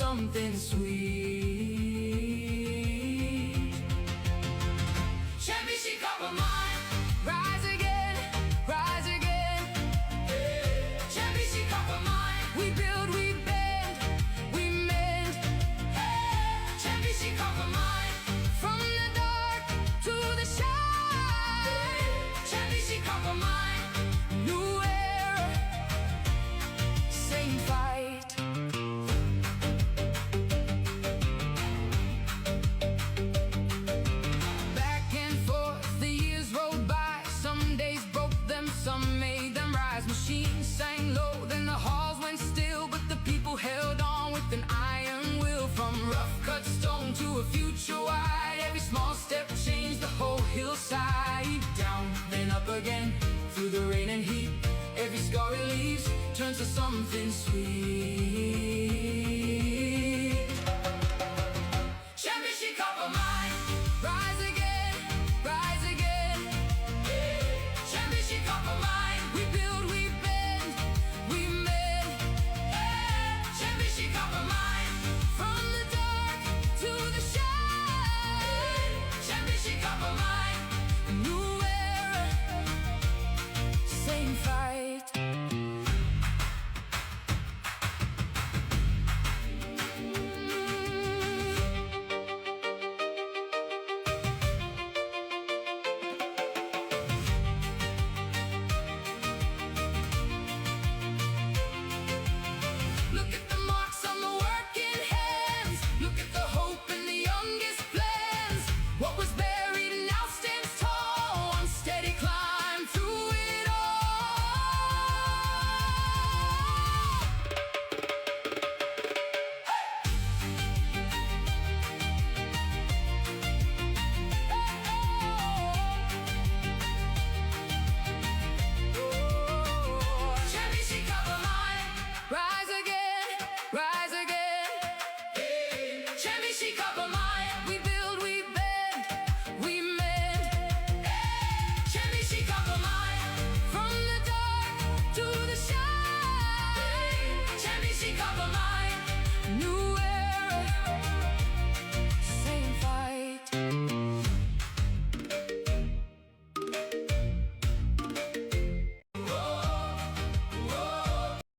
something sweet. Championship Cup of mine, rise again, rise again. Hey. Championship Cup of mine, we build, we bend, we mend. Hey. Championship Cup of mine, from the dark to the shine. Hey. Championship Cup of mine, new era, same fight. Some made them rise, machines sang low, then the halls went still, but the people held on with an iron will. From rough cut stone to a future wide, every small step changed the whole hillside. Down, then up again, through the rain and heat, every scar it leaves turns to something sweet. Championship Cup of mine, right?